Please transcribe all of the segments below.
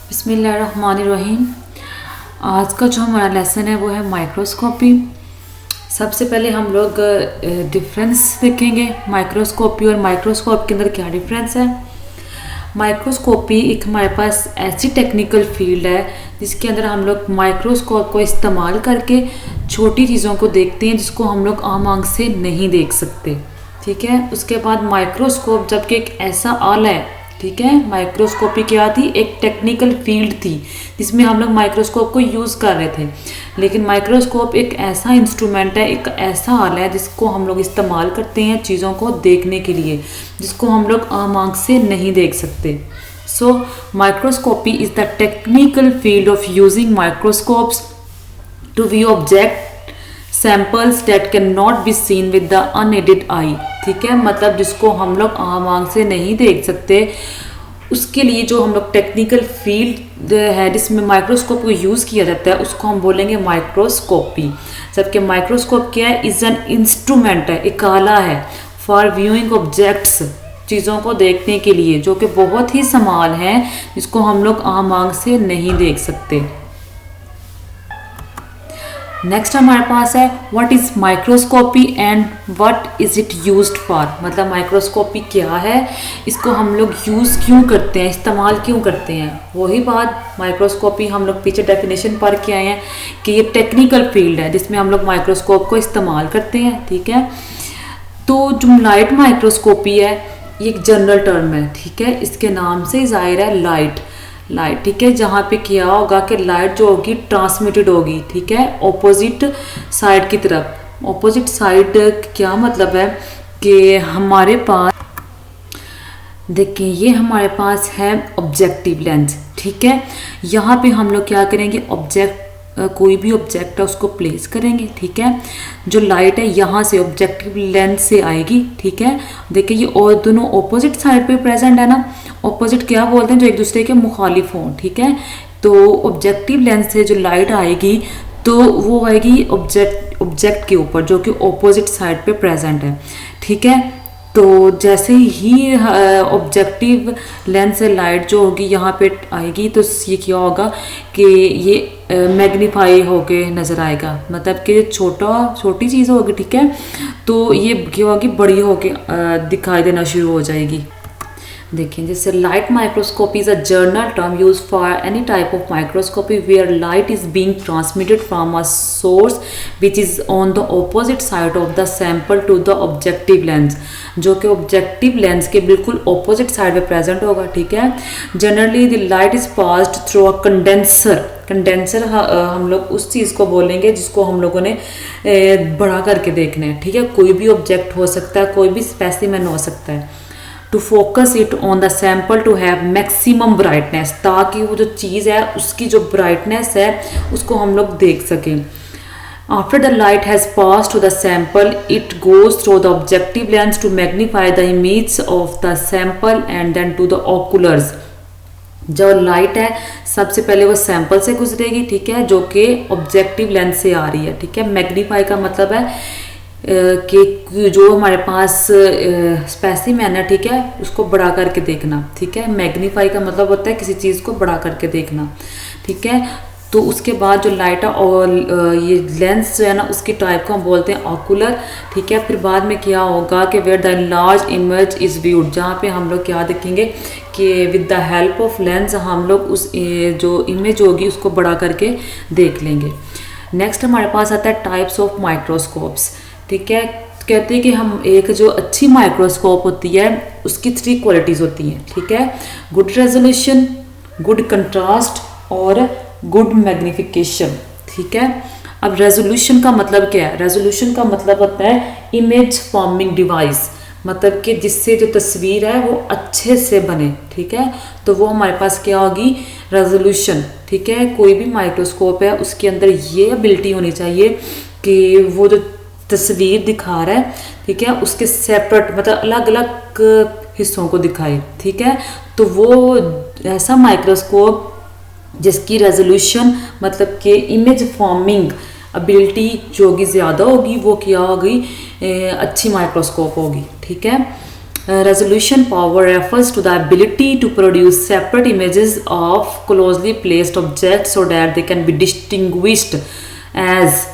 बिस्मिल्लाहिर्रहमानिर्रहीम। आज का जो हमारा लेसन है वो है माइक्रोस्कोपी। सबसे पहले हम लोग डिफरेंस देखेंगे माइक्रोस्कोपी और माइक्रोस्कोप के अंदर क्या डिफरेंस है। माइक्रोस्कोपी एक हमारे पास ऐसी टेक्निकल फील्ड है जिसके अंदर हम लोग माइक्रोस्कोप को इस्तेमाल करके छोटी चीज़ों को देखते हैं जिसको हम लोग आम आंख से नहीं देख सकते। ठीक है, उसके बाद माइक्रोस्कोप जबकि एक ऐसा आला है, ठीक है, माइक्रोस्कोपी क्या थी, एक टेक्निकल फील्ड थी जिसमें हम लोग माइक्रोस्कोप को यूज़ कर रहे थे। लेकिन माइक्रोस्कोप एक ऐसा इंस्ट्रूमेंट है, एक ऐसा आला है जिसको हम लोग इस्तेमाल करते हैं चीज़ों को देखने के लिए, जिसको हम लोग आम आंख से नहीं देख सकते। So microscopy is the technical field of using microscopes to view object samples that can not be seen with the unaided eye. ठीक है, मतलब जिसको हम लोग आम आंख से नहीं देख सकते, उसके लिए जो हम लोग टेक्निकल फील्ड है जिसमें माइक्रोस्कोप को यूज़ किया जाता है उसको हम बोलेंगे माइक्रोस्कोपी। जबकि माइक्रोस्कोप क्या है, इज़ एन इंस्ट्रूमेंट है, एक आला है फॉर व्यूइंग ऑब्जेक्ट्स, चीज़ों को देखने के लिए, जो कि बहुत ही स्मॉल है जिसको हम लोग आम आंख से नहीं देख सकते। नेक्स्ट हमारे पास है what is microscopy and what is it used for. मतलब माइक्रोस्कोपी क्या है, इसको हम लोग यूज़ क्यों करते हैं, इस्तेमाल क्यों करते हैं। वही बात, माइक्रोस्कोपी हम लोग पीछे डेफिनेशन पढ़ के आए हैं कि ये टेक्निकल फील्ड है जिसमें हम लोग माइक्रोस्कोप को इस्तेमाल करते हैं। ठीक है, तो जो लाइट माइक्रोस्कोपी है ये एक जनरल टर्म है। ठीक है, इसके नाम से ज़ाहिर है लाइट। ठीक है, जहाँ पे क्या होगा कि लाइट जो होगी ट्रांसमिटेड होगी, ठीक है, ऑपोजिट साइड की तरफ। ऑपोजिट साइड क्या मतलब है कि हमारे पास देखिए ये हमारे पास है ऑब्जेक्टिव लेंस। ठीक है, यहाँ पे हम लोग क्या करेंगे, कोई भी ऑब्जेक्ट है उसको प्लेस करेंगे। ठीक है, जो लाइट है यहाँ से ऑब्जेक्टिव लेंस से आएगी। ठीक है, देखिए ये और दोनों ऑपोजिट साइड पे प्रेजेंट है ना। ऑपोजिट क्या बोलते हैं, जो एक दूसरे के मुखालिफ हों। ठीक है, तो ऑब्जेक्टिव लेंस से जो लाइट आएगी तो वो आएगी ऑब्जेक्ट के ऊपर जो कि ऑपोजिट साइड पे प्रेजेंट है। ठीक है, तो जैसे ही ऑब्जेक्टिव लेंस से लाइट जो होगी यहाँ पे आएगी तो ये क्या होगा कि ये मैग्नीफाई होके नज़र आएगा, मतलब कि छोटी चीज़ होगी। ठीक है, तो ये क्या होगी, बड़ी होके दिखाई देना शुरू हो जाएगी। देखिए जैसे light microscopy is a general term use for any type of microscopy where light is being transmitted from a source which is on the opposite side of the sample to the objective lens, जो कि objective lens के बिल्कुल opposite side में present होगा। ठीक है, generally the light is passed through a condenser हम लोग उस चीज़ को बोलेंगे जिसको हम लोगों ने बड़ा करके देखना है। ठीक है, कोई भी ऑब्जेक्ट हो सकता है, कोई भी स्पेसिमेन हो सकता है। To focus it on the sample to have maximum brightness, ताकि वो जो चीज़ है उसकी जो ब्राइटनेस है उसको हम लोग देख सकें। After the light has pass to the sample it goes through the objective lens to magnify the image of the sample and then to the oculars. जो लाइट है सबसे पहले वो सैंपल से गुजरेगी। ठीक है, जो कि ऑब्जेक्टिव लेंस से आ रही है। ठीक है, मैग्नीफाई का मतलब है कि जो हमारे पास स्पेसिमेन है, ठीक है, उसको बड़ा करके देखना। ठीक है, मैग्नीफाई का मतलब होता है किसी चीज़ को बड़ा करके देखना। ठीक है, तो उसके बाद जो लाइट है और ये लेंस जो है ना उसकी टाइप को हम बोलते हैं ऑकुलर। ठीक है, फिर बाद में क्या होगा कि where the large image is viewed, जहाँ पे हम लोग क्या देखेंगे कि with the help of lens हम लोग उस जो इमेज होगी उसको बड़ा करके देख लेंगे। नेक्स्ट हमारे पास आता है टाइप्स ऑफ माइक्रोस्कोप्स। ठीक है, कहते हैं कि हम एक जो अच्छी माइक्रोस्कोप होती है उसकी 3 क्वालिटीज़ होती हैं। ठीक है, गुड रेजोल्यूशन, गुड कंट्रास्ट और गुड मैग्निफिकेशन। ठीक है, अब रेजोल्यूशन का मतलब क्या है, रेजोल्यूशन का मतलब होता है इमेज फॉर्मिंग डिवाइस, मतलब कि जिससे जो तस्वीर है वो अच्छे से बने। ठीक है, तो वो हमारे पास क्या होगी, रेजोल्यूशन। ठीक है, कोई भी माइक्रोस्कोप है उसके अंदर ये एबिलिटी होनी चाहिए कि वो जो तस्वीर दिखा रहा है, ठीक है, उसके सेपरेट मतलब अलग अलग हिस्सों को दिखाए। ठीक है, तो वो ऐसा माइक्रोस्कोप जिसकी रेजोल्यूशन मतलब कि इमेज फॉर्मिंग एबिलिटी जो होगी ज़्यादा होगी, वो क्या होगी, अच्छी माइक्रोस्कोप होगी। ठीक है, Resolution power refers to the ability to produce separate images of closely placed objects so that they can be distinguished as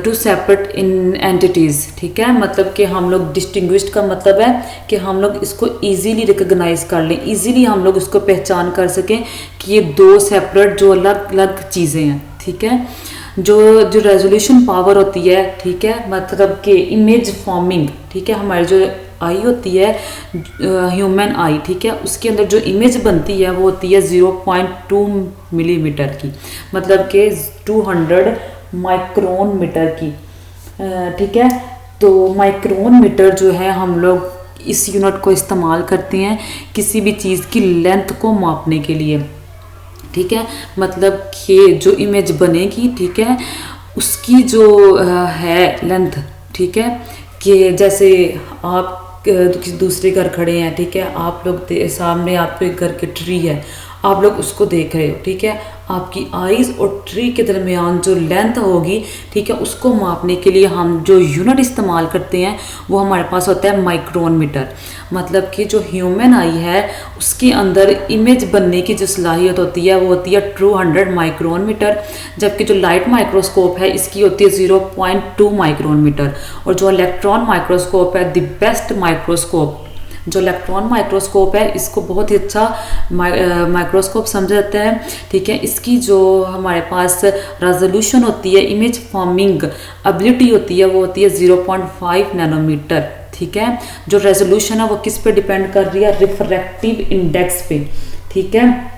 two separate in entities. ठीक है, मतलब कि हम लोग डिस्टिंग्विश्ड का मतलब है कि हम लोग इसको इजीली रिकग्नाइज कर लें, इजीली हम लोग इसको पहचान कर सकें कि ये दो सेपरेट जो अलग अलग चीज़ें हैं। ठीक है, जो रेजोल्यूशन पावर होती है, ठीक है, मतलब कि इमेज फॉर्मिंग, ठीक है, हमारी जो आई होती है ह्यूमन आई, ठीक है, उसके अंदर जो इमेज बनती है वो होती है 0.2 मिलीमीटर की, मतलब कि 200 माइक्रोन मीटर की। ठीक है, तो माइक्रोन मीटर जो है हम लोग इस यूनिट को इस्तेमाल करते हैं किसी भी चीज़ की लेंथ को मापने के लिए। ठीक है, मतलब कि जो इमेज बनेगी, ठीक है, उसकी जो है लेंथ, ठीक है, कि जैसे आप किसी दूसरे घर खड़े हैं, ठीक है, आप लोग सामने आपके घर के ट्री है, आप लोग उसको देख रहे हो। ठीक है, आपकी आईज और ट्री के दरमियान जो लेंथ होगी, ठीक है, उसको मापने के लिए हम जो यूनिट इस्तेमाल करते हैं वो हमारे पास होता है माइक्रोन मीटर। मतलब कि जो ह्यूमन आई है उसके अंदर इमेज बनने की जो सलाहियत होती है वो होती है 200 माइक्रोन मीटर, जबकि जो लाइट माइक्रोस्कोप है इसकी होती है 0.2 माइक्रोन मीटर। और जो इलेक्ट्रॉन माइक्रोस्कोप है, द बेस्ट माइक्रोस्कोप, जो इलेक्ट्रॉन माइक्रोस्कोप है, इसको बहुत ही अच्छा माइक्रोस्कोप समझा जाता है। ठीक है, इसकी जो हमारे पास रेजोल्यूशन होती है, इमेज फॉर्मिंग एबिलिटी होती है, वो होती है 0.5 नैनोमीटर। ठीक है, जो रेजोल्यूशन है वो किस पे डिपेंड कर रही है? रिफ्रैक्टिव इंडेक्स पे। ठीक है,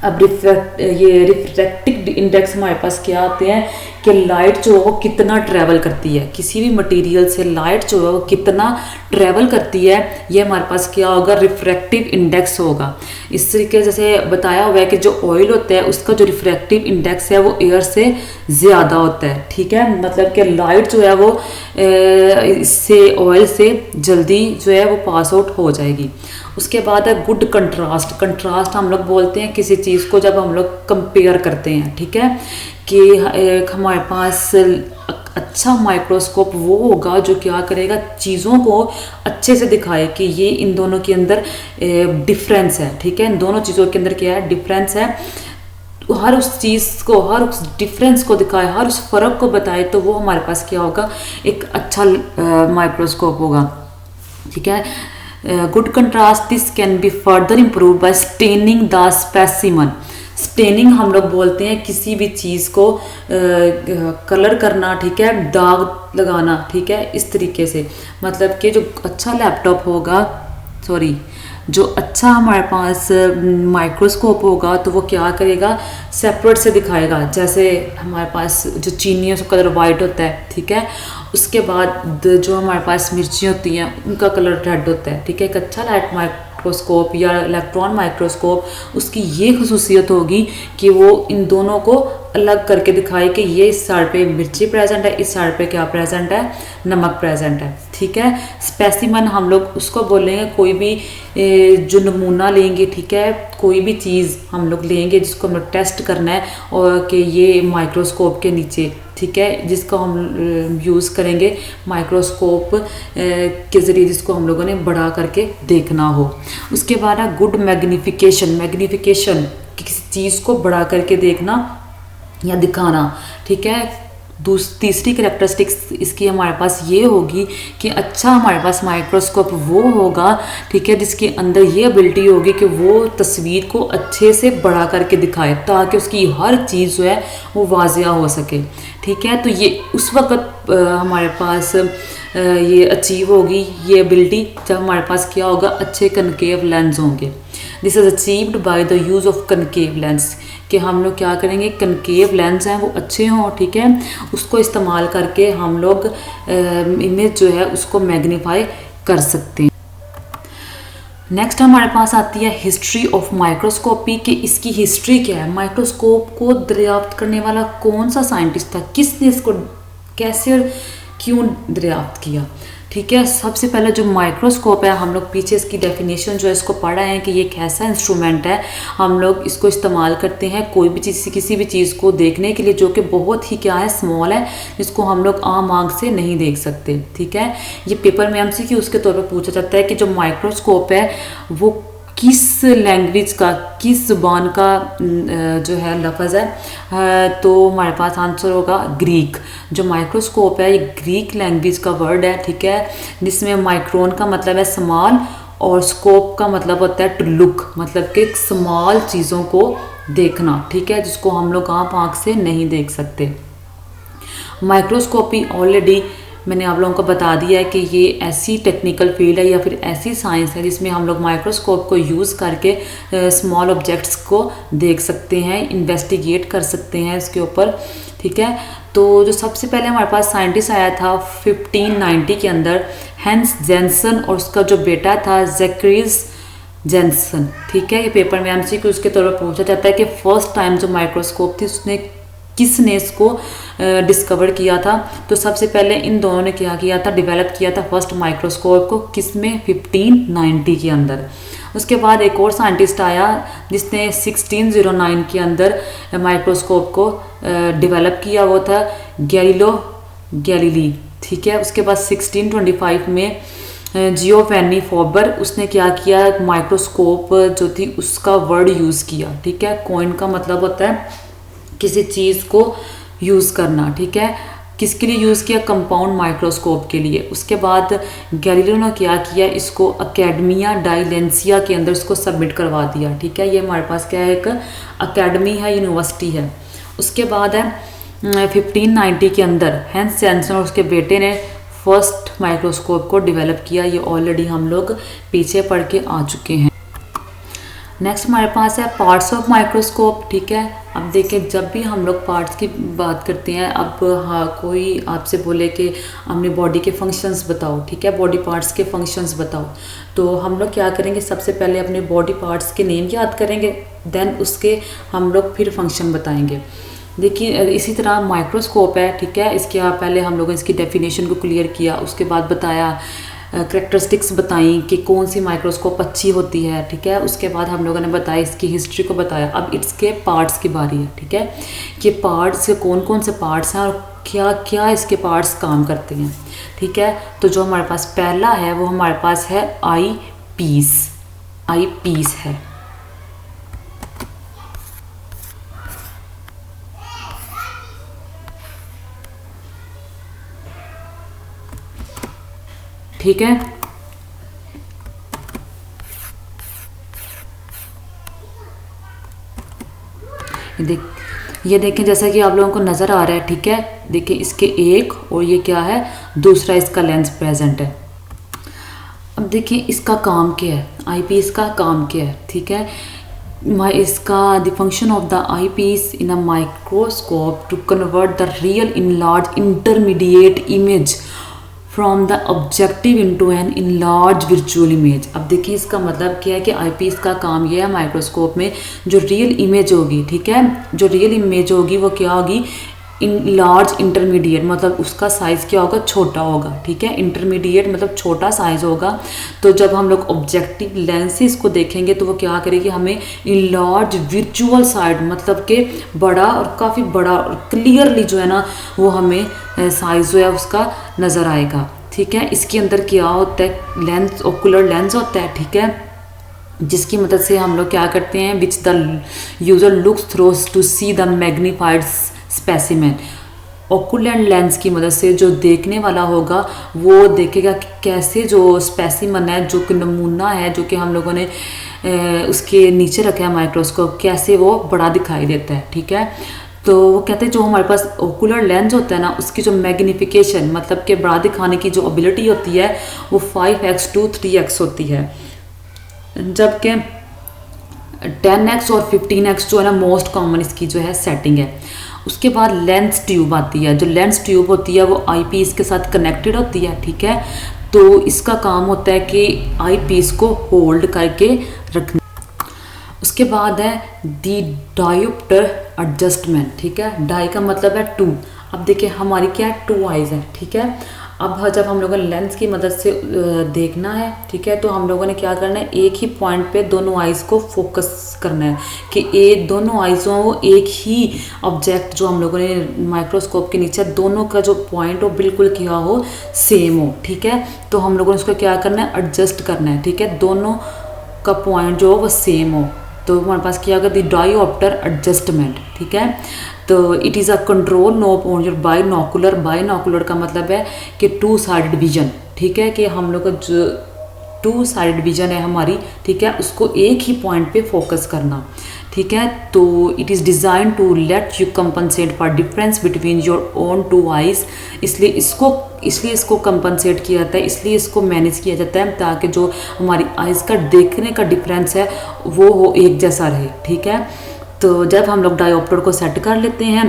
अब रिफ्रैक्टिव इंडेक्स हमारे पास क्या आते हैं कि लाइट जो है वो कितना ट्रैवल करती है, किसी भी मटेरियल से लाइट जो है वो कितना ट्रैवल करती है, ये हमारे पास क्या होगा? रिफ्रैक्टिव इंडेक्स होगा। इस तरीके जैसे बताया हुआ है कि जो ऑयल होता है उसका जो रिफ्रैक्टिव इंडेक्स है वो एयर से ज़्यादा होता है। ठीक है, मतलब कि लाइट जो है वो इससे ऑयल से जल्दी जो है वो पास आउट हो जाएगी। उसके बाद है गुड कंट्रास्ट। कंट्रास्ट हम लोग बोलते हैं किसी चीज़ को जब हम लोग कंपेयर करते हैं। ठीक है, कि हमारे पास अच्छा माइक्रोस्कोप वो होगा जो क्या करेगा, चीज़ों को अच्छे से दिखाए कि ये इन दोनों के अंदर डिफरेंस है। ठीक है, इन दोनों चीज़ों के अंदर क्या है? डिफरेंस है। हर उस चीज़ को, हर उस डिफरेंस को दिखाए, हर उस फ़र्क को बताए, तो वो हमारे पास क्या होगा? एक अच्छा माइक्रोस्कोप होगा। ठीक है, good contrast this can be further improve bye staining the specimen. Staining हम लोग बोलते हैं किसी भी चीज़ को कलर करना। ठीक है, दाग लगाना। ठीक है, इस तरीके से, मतलब कि जो अच्छा लैपटॉप होगा, सॉरी, जो अच्छा हमारे पास माइक्रोस्कोप होगा तो वो क्या करेगा? सेपरेट से दिखाएगा। जैसे हमारे पास जो चीनी है उसका कलर वाइट होता है। ठीक है, उसके बाद जो हमारे पास मिर्ची होती हैं उनका कलर रेड होता है। ठीक है, एक अच्छा लाइट माइक्रोस्कोप या इलेक्ट्रॉन माइक्रोस्कोप उसकी ये खसूसियत होगी कि वो इन दोनों को अलग करके दिखाए कि ये इस साइड पे मिर्ची प्रेजेंट है, इस साइड पे क्या प्रेजेंट है? नमक प्रेजेंट है। ठीक है, स्पेसिमन हम लोग उसको बोलेंगे कोई भी जो नमूना लेंगे। ठीक है, कोई भी चीज़ हम लोग लेंगे जिसको हम लोग टेस्ट करना है और कि ये माइक्रोस्कोप के नीचे, ठीक है, जिसको हम यूज़ करेंगे माइक्रोस्कोप के ज़रिए, जिसको हम लोगों ने बड़ा करके देखना हो। उसके बाद है गुड मैग्निफिकेशन। मैग्निफिकेशन किसी चीज़ को बड़ा करके देखना या दिखाना। ठीक है, तीसरी कैरेक्टरिस्टिक्स इसकी हमारे पास ये होगी कि अच्छा हमारे पास माइक्रोस्कोप वो होगा, ठीक है, जिसके अंदर ये एबिलिटी होगी कि वो तस्वीर को अच्छे से बड़ा करके दिखाए ताकि उसकी हर चीज़ जो है वो वाज़िया हो सके। ठीक है, तो ये उस वक़्त हमारे पास ये अचीव होगी ये एबिलिटी जब हमारे पास क्या होगा? अच्छे कनकेव लेंस होंगे। This is achieved by the use of concave lens, कि हम लोग क्या करेंगे? कनकेव लेंस हैं वो अच्छे हों। ठीक है, उसको इस्तेमाल करके हम लोग इमेज जो है उसको मैग्नीफाई कर सकते हैं। नेक्स्ट हमारे पास आती है हिस्ट्री ऑफ माइक्रोस्कोपी, कि इसकी हिस्ट्री क्या है? माइक्रोस्कोप को दरियाफ्त करने वाला कौन सा साइंटिस्ट था, किसने इसको कैसे और क्यों दरियाफ्त किया? ठीक है। सबसे पहले जो माइक्रोस्कोप है, हम लोग पीछे इसकी डेफिनेशन जो है इसको पढ़ा है कि ये एक ऐसा इंस्ट्रूमेंट है, हम लोग इसको इस्तेमाल करते हैं कोई भी चीज़, किसी भी चीज़ को देखने के लिए जो कि बहुत ही क्या है, स्मॉल है, जिसको हम लोग आम आंख से नहीं देख सकते। ठीक है। ये पेपर में एमसीक्यू उसके तौर पर पूछा जाता है कि जो माइक्रोस्कोप है वो किस लैंग्वेज का, किस ज़ुबान का जो है लफ्ज़ है, तो हमारे पास आंसर होगा ग्रीक। जो माइक्रोस्कोप है ये ग्रीक लैंग्वेज का वर्ड है। ठीक है। जिसमें माइक्रोन का मतलब है स्मॉल और स्कोप का मतलब होता है टू लुक, मतलब कि स्मॉल चीज़ों को देखना। ठीक है। जिसको हम लोग आंख से नहीं देख सकते। माइक्रोस्कोपी ऑलरेडी मैंने आप लोगों को बता दिया है कि ये ऐसी टेक्निकल फील्ड है या फिर ऐसी साइंस है जिसमें हम लोग माइक्रोस्कोप को यूज़ करके स्मॉल ऑब्जेक्ट्स को देख सकते हैं, इन्वेस्टिगेट कर सकते हैं इसके ऊपर। ठीक है। तो जो सबसे पहले हमारे पास साइंटिस्ट आया था 1590 के अंदर, हैंस जेंसन, और उसका जो बेटा था ज़ैकरीज जेंसन। ठीक है। ये पेपर में एमसीक्यू उसके तौर पर पूछा जाता है कि फर्स्ट टाइम जो माइक्रोस्कोप थी उसने किसने इसको डिस्कवर किया था। तो सबसे पहले इन दोनों ने क्या किया था, डेवलप किया था फर्स्ट माइक्रोस्कोप को, किसमें, 1590 के अंदर। उसके बाद एक और साइंटिस्ट आया जिसने 1609 के अंदर माइक्रोस्कोप को डेवलप किया, वो था गैलीलो गैलीली। ठीक है। उसके बाद 1625 में जियोफेनी फॉबर, उसने क्या किया, माइक्रोस्कोप जो थी उसका वर्ड यूज़ किया। ठीक है। कॉइन का मतलब होता है किसी चीज़ को यूज़ करना। ठीक है। किसके लिए यूज़ किया, कंपाउंड माइक्रोस्कोप के लिए। उसके बाद गैलीलियो ने क्या किया, इसको अकेडमिया डाई लेंसिया के अंदर इसको सबमिट करवा दिया। ठीक है। ये हमारे पास क्या है, एक अकेडमी है, यूनिवर्सिटी है। उसके बाद है 1590 के अंदर हैंस जेंसन और उसके बेटे ने फर्स्ट माइक्रोस्कोप को डेवलप किया। ये ऑलरेडी हम लोग पीछे पढ़ के आ चुके हैं। नेक्स्ट हमारे पास है पार्ट्स ऑफ माइक्रोस्कोप। ठीक है। अब देखें, जब भी हम लोग पार्ट्स की बात करते हैं, अब हाँ कोई आपसे बोले कि हमने बॉडी के फंक्शंस बताओ, ठीक है, बॉडी पार्ट्स के फंक्शंस बताओ, तो हम लोग क्या करेंगे, सबसे पहले अपने बॉडी पार्ट्स के नेम याद करेंगे, देन उसके हम लोग फिर फंक्शन बताएंगे। देखिए इसी तरह माइक्रोस्कोप है। ठीक है। इसके पहले हम लोगों ने इसकी डेफिनेशन को क्लियर किया, उसके बाद बताया करेक्टरिस्टिक्स बताई कि कौन सी माइक्रोस्कोप अच्छी होती है। ठीक है। उसके बाद हम लोगों ने बताया इसकी हिस्ट्री को बताया। अब इसके पार्ट्स की बारी है। ठीक है। कि पार्ट्स कौन कौन से पार्ट्स हैं और क्या क्या इसके पार्ट्स काम करते हैं। ठीक है। तो जो हमारे पास पहला है वो हमारे पास है आई पीस। आई पीस है। ठीक है। ये देखें जैसा कि आप लोगों को नज़र आ रहा है। ठीक है। देखिए इसके एक और ये क्या है, दूसरा इसका लेंस प्रेजेंट है। अब देखिए इसका काम क्या है, आई पीस का काम क्या है। ठीक है। इसका the function of the eyepiece in a microscope to convert the real enlarged intermediate image from the objective into an enlarged virtual image. अब देखिए इसका मतलब क्या है कि आई पीस का काम यह है, माइक्रोस्कोप में जो रियल इमेज होगी, ठीक है, जो रियल इमेज होगी वो क्या होगी, इन लार्ज इंटरमीडिएट, मतलब उसका साइज़ क्या होगा, छोटा होगा। ठीक है। इंटरमीडिएट मतलब छोटा साइज़ होगा। तो जब हम लोग ऑब्जेक्टिव लेंस से इसको देखेंगे तो वो क्या करेगी, हमें इन लार्ज विजुअल साइड, मतलब कि बड़ा और काफ़ी बड़ा और क्लियरली जो है ना वो हमें साइज़ जो है उसका नज़र आएगा। ठीक है। इसके अंदर क्या होता है, लेंस, ओकुलर लेंस होता है। ठीक है। जिसकी मदद से हम लोग क्या करते हैं, which the user looks through to see the magnified specimen. Ocular lens की मदद से जो देखने वाला होगा वो देखेगा कि कैसे जो स्पेसिमन है, जो कि नमूना है, जो कि हम लोगों ने उसके नीचे रखा है माइक्रोस्कोप, कैसे वो बड़ा दिखाई देता है। ठीक है। तो वो कहते हैं जो हमारे पास ओकुलर लेंस होता है ना, उसकी जो मैग्निफिकेशन मतलब कि बड़ा दिखाने की जो एबिलिटी होती है वो 5x to 3x होती है, जबकि 10x और 15x जो है ना मोस्ट कॉमन इसकी जो है सेटिंग है। उसके बाद लेंस ट्यूब आती है। जो लेंस ट्यूब होती है वो आई पीस के साथ कनेक्टेड होती है। ठीक है। तो इसका काम होता है कि आई पीस को होल्ड करके रखना। उसके बाद है दी डायोप्टर एडजस्टमेंट। ठीक है। डाई का मतलब है टू। अब देखिए हमारी क्या है, टू आइज है। ठीक है। अब जब हम लोगों ने लेंस की मदद से देखना है, ठीक है, तो हम लोगों ने क्या करना है, एक ही पॉइंट पे दोनों आइज़ को फोकस करना है कि दोनों आइज़ों वो एक ही ऑब्जेक्ट जो हम लोगों ने माइक्रोस्कोप के नीचे दोनों का जो पॉइंट हो बिल्कुल क्या हो, सेम हो, ठीक है। तो हम लोगों ने उसको क्या करना है, एडजस्ट करना है, ठीक है, दोनों का पॉइंट जो हो वो सेम हो। तो हमारे पास क्या होगा, दी डायोप्टर एडजस्टमेंट, ठीक है। तो it is a control knob on your binocular. Binocular का मतलब है कि टू साइडेड विजन, ठीक है, कि हम लोग का जो टू साइडेड विजन है हमारी, ठीक है, उसको एक ही पॉइंट पे फोकस करना, ठीक है। तो it is design to let you compensate for difference between your own two eyes. इसलिए इसको कंपनसेट किया जाता है, इसलिए इसको मैनेज किया जाता है ताकि जो हमारी आइज़ का देखने का डिफरेंस है वो हो एक जैसा रहे, ठीक है। तो जब हम लोग डायोप्टर को सेट कर लेते हैं,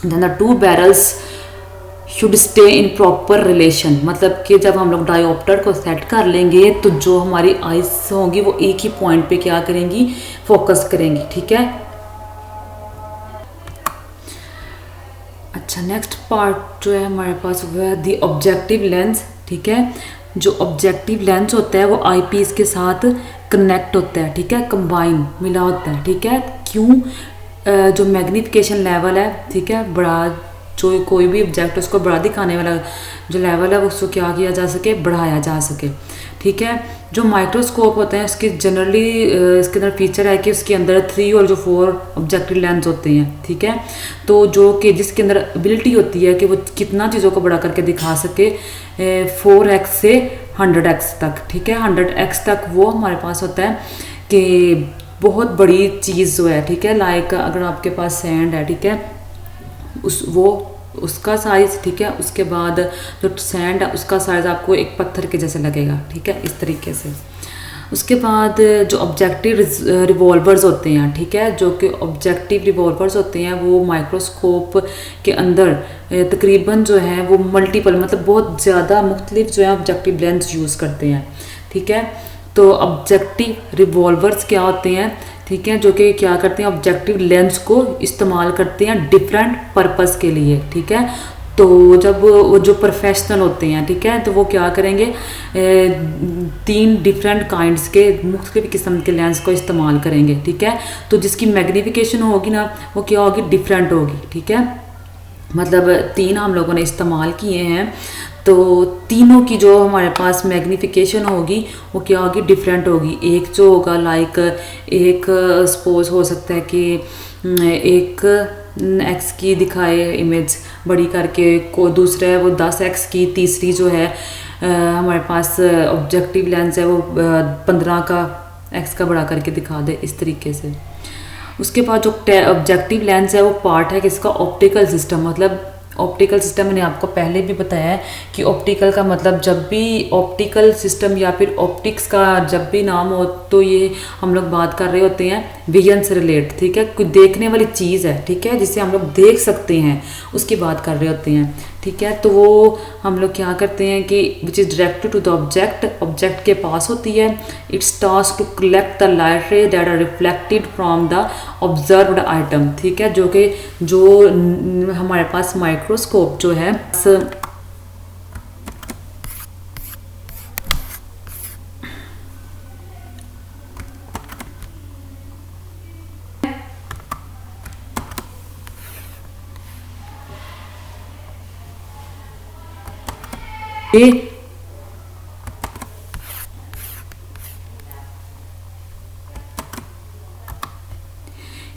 then the two barrels should stay in proper relation. मतलब कि जब हम लोग डायोप्टर को सेट कर लेंगे तो जो हमारी आइज होंगी वो एक ही पॉइंट पे क्या करेंगी, फोकस करेंगी, ठीक है। अच्छा, नेक्स्ट पार्ट जो है हमारे पास वो है दी ऑब्जेक्टिव लेंस, ठीक है। जो ऑब्जेक्टिव लेंस होता है वो आई पीस के साथ कनेक्ट होता है, ठीक है, कंबाइन मिला होता है, ठीक है। क्यों, जो मैग्नीफिकेशन लेवल है, ठीक है, बड़ा जो कोई भी ऑब्जेक्ट उसको बड़ा दिखाने वाला जो लेवल है उसको क्या किया जा सके, बढ़ाया जा सके, ठीक है। जो माइक्रोस्कोप होते हैं उसकी जनरली इसके अंदर फीचर है कि उसके अंदर 3 और जो 4 ऑब्जेक्टिव लेंस होते हैं, ठीक है। तो जो कि जिसके अंदर एबिलिटी होती है कि वो कितना चीज़ों को बड़ा करके दिखा सके 4x से 100x तक, ठीक है। 100x तक वो हमारे पास होता है कि बहुत बड़ी चीज़ जो है, ठीक है, लाइक अगर आपके पास सैंड है, ठीक है, उसका साइज़, ठीक है, उसके बाद जो सैंड है उसका साइज़ आपको एक पत्थर के जैसे लगेगा, ठीक है, इस तरीके से। उसके बाद जो ऑब्जेक्टिव रिवॉल्वर्स होते हैं, ठीक है, जो कि ऑब्जेक्टिव रिवॉल्वर्स होते हैं वो माइक्रोस्कोप के अंदर तकरीबन जो है वो मल्टीपल मतलब बहुत ज़्यादा मुख्तलिफ जो है ऑब्जेक्टिव लेंस यूज़ करते हैं, ठीक है। तो ऑब्जेक्टिव रिवॉल्वर्स क्या होते हैं, ठीक है, जो कि क्या करते हैं, ऑब्जेक्टिव लेंस को इस्तेमाल करते हैं डिफरेंट पर्पस के लिए, ठीक है। तो जब वो जो प्रोफेशनल होते हैं, ठीक है, तो वो क्या करेंगे, 3 डिफरेंट काइंड्स के मुख्तलिफ किस्म के लेंस को इस्तेमाल करेंगे, ठीक है। तो जिसकी मैग्नीफिकेशन होगी ना वो क्या होगी, डिफरेंट होगी, ठीक है। मतलब 3 हम लोगों ने इस्तेमाल किए हैं, तो तीनों की जो हमारे पास मैग्नीफिकेशन होगी वो क्या होगी, डिफरेंट होगी। एक जो होगा लाइक एक सपोज हो सकता है कि एक x की दिखाए इमेज बड़ी करके, को दूसरा है वो 10x की, तीसरी जो है हमारे पास ऑब्जेक्टिव लेंस है वो 15 का x का बड़ा करके दिखा दे, इस तरीके से। उसके बाद जो ऑब्जेक्टिव लेंस है वो पार्ट है किसका, ऑप्टिकल सिस्टम। मतलब ऑप्टिकल सिस्टम मैंने आपको पहले भी बताया है कि ऑप्टिकल का मतलब जब भी ऑप्टिकल सिस्टम या फिर ऑप्टिक्स का जब भी नाम हो तो ये हम लोग बात कर रहे होते हैं विजन से रिलेट, ठीक है, कोई देखने वाली चीज़ है, ठीक है, जिसे हम लोग देख सकते हैं उसकी बात कर रहे होते हैं, ठीक है। तो वो हम लोग क्या करते हैं कि which is directed to the object के पास होती है। It's task to collect the light ray that are reflected from the observed item, ठीक है, जो कि जो हमारे पास माइक्रोस्कोप जो है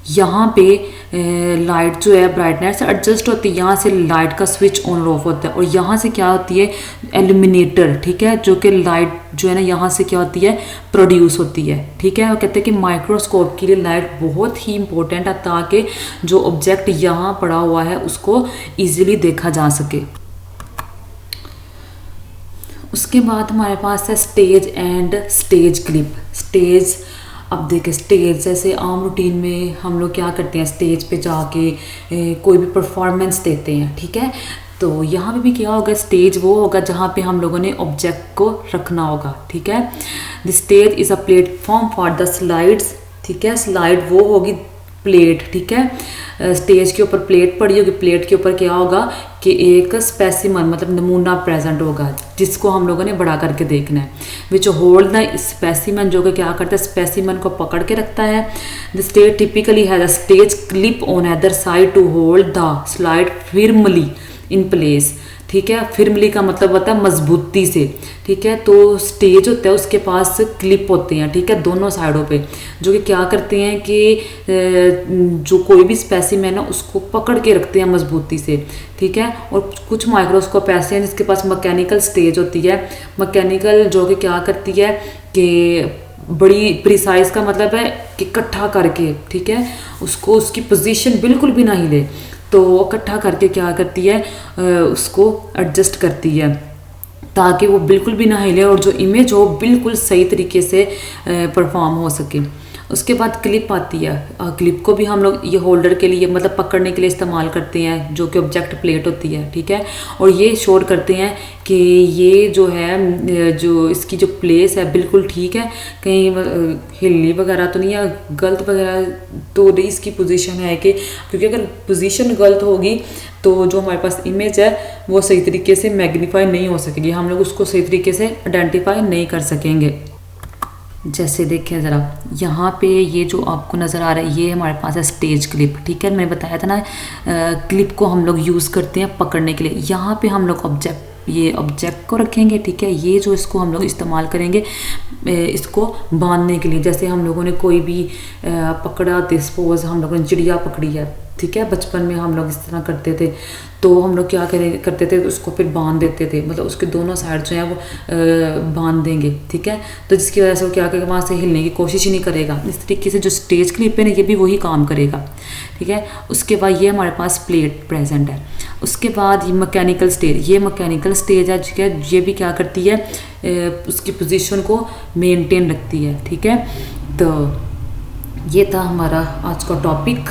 यहाँ पे लाइट जो है ब्राइटनेस एडजस्ट होती है, यहाँ से लाइट का स्विच ऑन और ऑफ होता है, और यहाँ से क्या होती है एल्यूमिनेटर, ठीक है, जो कि लाइट जो है ना यहाँ से क्या होती है प्रोड्यूस होती है, ठीक है। वो कहते हैं कि माइक्रोस्कोप के लिए लाइट बहुत ही इंपॉर्टेंट है ताकि जो ऑब्जेक्ट यहाँ पड़ा हुआ है उसको ईजिली देखा जा सके। उसके बाद हमारे पास है stage and stage clip. Stage, अब देखिए स्टेज जैसे आम रूटीन में हम लोग क्या करते हैं, स्टेज पे जाके कोई भी परफॉर्मेंस देते हैं, ठीक है। तो यहाँ पे भी क्या होगा, स्टेज वो होगा जहाँ पे हम लोगों ने ऑब्जेक्ट को रखना होगा, ठीक है। The stage is a platform for the slides, ठीक है। स्लाइड वो होगी प्लेट, ठीक है। स्टेज के ऊपर प्लेट पड़ी होगी, प्लेट के ऊपर क्या होगा कि एक स्पेसिमन मतलब नमूना प्रेजेंट होगा, जिसको हम लोगों ने बड़ा करके देखना है। विच होल्ड द स्पेसिमन, जो कि क्या करता है, स्पेसिमन को पकड़ के रखता है। The stage typically has a stage clip on other side to hold the slide firmly in place, ठीक है। फिर्मली का मतलब होता है मजबूती से, ठीक है। तो स्टेज होता है उसके पास क्लिप होते हैं, ठीक है, दोनों साइडों पे, जो कि क्या करते हैं कि जो कोई भी स्पेसिमेन है उसको पकड़ के रखते हैं मजबूती से, ठीक है। और कुछ माइक्रोस्कोप ऐसे हैं जिसके पास मैकेनिकल स्टेज होती है, मैकेनिकल, जो कि क्या करती है कि बड़ी प्रिसाइज का मतलब है कि इकट्ठा करके, ठीक है, उसको उसकी पोजीशन बिल्कुल भी ना हिले, तो इकट्ठा करके क्या करती है, उसको एडजस्ट करती है ताकि वो बिल्कुल भी ना हिले और जो इमेज हो बिल्कुल सही तरीके से परफॉर्म हो सके। उसके बाद क्लिप आती है। क्लिप को भी हम लोग ये होल्डर के लिए मतलब पकड़ने के लिए इस्तेमाल करते हैं, जो कि ऑब्जेक्ट प्लेट होती है, ठीक है। और ये शोर करते हैं कि ये जो है, जो इसकी जो प्लेस है बिल्कुल ठीक है, कहीं हिलनी वगैरह तो नहीं है, गलत वगैरह तो नहीं इसकी पोजीशन है कि, क्योंकि अगर पोजीशन गलत होगी तो जो हमारे पास इमेज है वो सही तरीके से मैग्नीफाई नहीं हो सकेगी, हम लोग उसको सही तरीके से आइडेंटिफाई नहीं कर सकेंगे। जैसे देखें ज़रा, यहाँ पे ये जो आपको नज़र आ रहा है ये हमारे पास है स्टेज क्लिप, ठीक है। मैंने बताया था ना, क्लिप को हम लोग यूज़ करते हैं पकड़ने के लिए। यहाँ पे हम लोग ऑब्जेक्ट को रखेंगे, ठीक है। ये जो इसको हम लोग इस्तेमाल करेंगे इसको बांधने के लिए। जैसे हम लोगों ने कोई भी पकड़ा, सपोज हम लोगों ने चिड़िया पकड़ी है, ठीक है, बचपन में हम लोग इस तरह करते थे, तो हम लोग क्या करते थे, उसको फिर बांध देते थे, मतलब उसके दोनों साइड जो है वो बांध देंगे, ठीक है। तो जिसकी वजह से वो क्या करेगा, वहाँ से हिलने की कोशिश ही नहीं करेगा। इस तरीके से जो स्टेज क्लिप है ना, ये भी वही काम करेगा, ठीक है। उसके बाद ये हमारे पास प्लेट प्रेजेंट है। उसके बाद ये मैकेनिकल स्टेज, ये मैकेनिकल स्टेज है, ठीक है। ये भी क्या करती है, उसकी पोजीशन को मेंटेन रखती है, ठीक है। तो ये था हमारा आज का टॉपिक।